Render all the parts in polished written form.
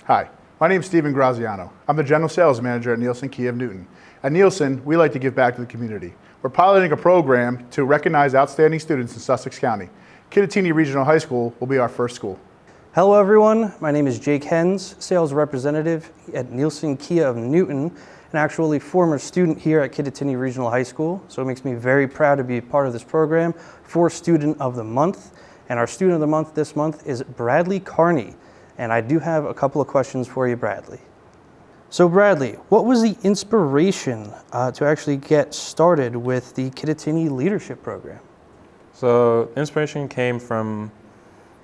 Hi, my name is Steven Graziano. I'm the General Sales Manager at Nielsen KIA of Newton. At Nielsen, we like to give back to the community. We're piloting a program to recognize outstanding students in Sussex County. Kittatinny Regional High School will be our first school. Hello everyone, my name is Jake Hens, Sales Representative at Nielsen KIA of Newton, and actually former student here at Kittatinny Regional High School. So it makes me very proud to be part of this program for Student of the Month. And our Student of the Month this month is Bradley Kearney. And I do have a couple of questions for you, Bradley. So Bradley, what was the inspiration to actually get started with the Kittatinny Leadership Program? So inspiration came from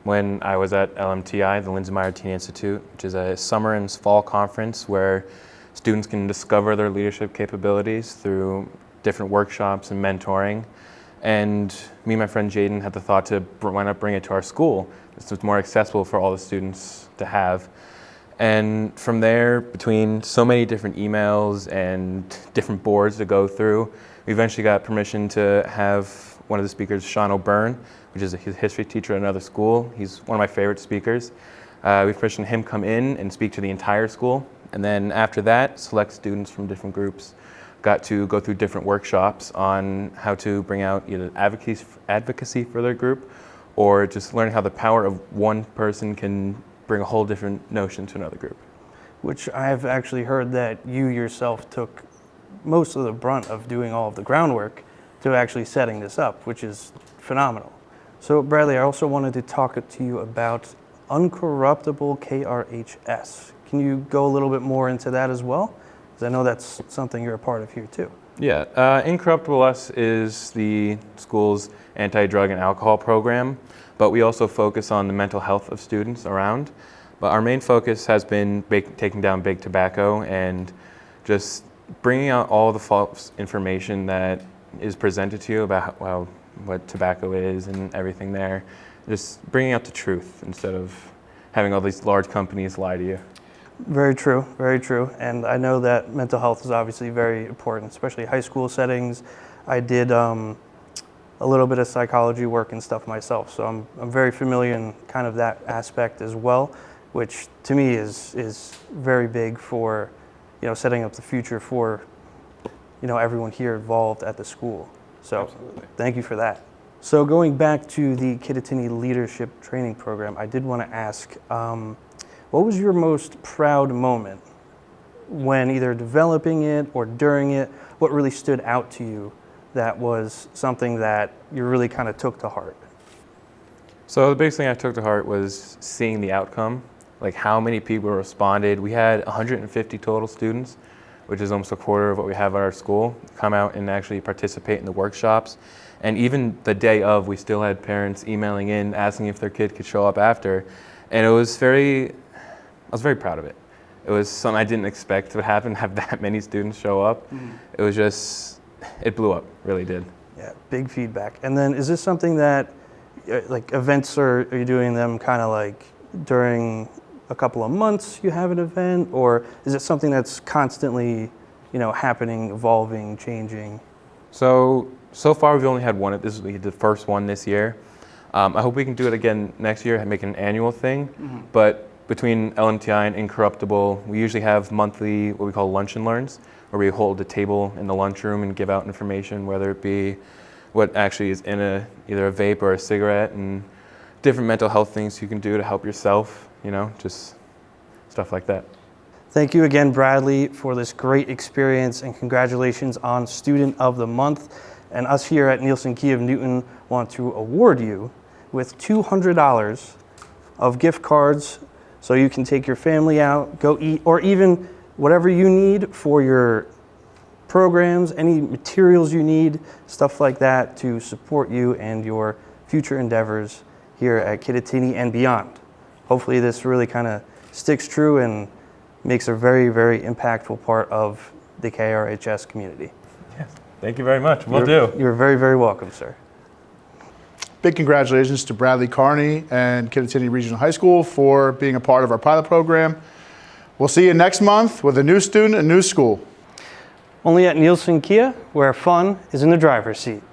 when I was at LMTI, the Lindsay Teen Institute, which is a summer and fall conference where students can discover their leadership capabilities through different workshops and mentoring. And me and my friend Jaden had the thought to why not bring it to our school. This was more accessible for all the students to have. And from there, between so many different emails and different boards to go through, we eventually got permission to have one of the speakers, Sean O'Byrne, which is a history teacher at another school. He's one of my favorite speakers. We permissioned him come in and speak to the entire school. And then after that, select students from different groups got to go through different workshops on how to bring out either advocacy for their group or just learning how the power of one person can bring a whole different notion to another group. Which I have actually heard that you yourself took most of the brunt of doing all of the groundwork to actually setting this up, which is phenomenal. So Bradley, I also wanted to talk to you about uncorruptible KRHS. Can you go a little bit more into that as well? Because I know that's something you're a part of here too. Yeah, Incorruptible Us is the school's anti-drug and alcohol program, but we also focus on the mental health of students around. But our main focus has been taking down big tobacco and just bringing out all the false information that is presented to you about what tobacco is and everything there. Just bringing out the truth instead of having all these large companies lie to you. Very true, very true. And I know that mental health is obviously very important, especially high school settings. I did a little bit of psychology work and stuff myself, so I'm very familiar in kind of that aspect as well, which to me is very big for, setting up the future for, everyone here involved at the school. So Absolutely. Thank you for that. So going back to the Kittatinny Leadership Training Program, I did want to ask, what was your most proud moment when either developing it or during it? What really stood out to you that was something that you really kind of took to heart? So the biggest thing I took to heart was seeing the outcome, like how many people responded. We had 150 total students, which is almost a quarter of what we have at our school, come out and actually participate in the workshops. And even the day of, we still had parents emailing in, asking if their kid could show up after. And I was very proud of it. It was something I didn't expect to happen, have that many students show up. Mm-hmm. It was just, it blew up, really did. Yeah, big feedback. And then is this something that, like events, are you doing them kind of like during a couple of months you have an event, or is it something that's constantly, happening, evolving, changing? So far we've only had one. This is the first one this year. I hope we can do it again next year and make it an annual thing. Mm-hmm. But between LMTI and Incorruptible, we usually have monthly, what we call lunch and learns, where we hold a table in the lunchroom and give out information, whether it be what actually is in either a vape or a cigarette, and different mental health things you can do to help yourself, just stuff like that. Thank you again, Bradley, for this great experience, and congratulations on Student of the Month. And us here at Nielsen KIA of Newton want to award you with $200 of gift cards so you can take your family out, go eat, or even whatever you need for your programs, any materials you need, stuff like that to support you and your future endeavors here at Kittatinny and beyond. Hopefully this really kind of sticks true and makes a very, very impactful part of the KRHS community. Yes. Thank you very much. Will do. You're very, very welcome, sir. Big congratulations to Bradley Kearney and Kittatinny Regional High School for being a part of our pilot program. We'll see you next month with a new student, a new school. Only at Nielsen KIA, where fun is in the driver's seat.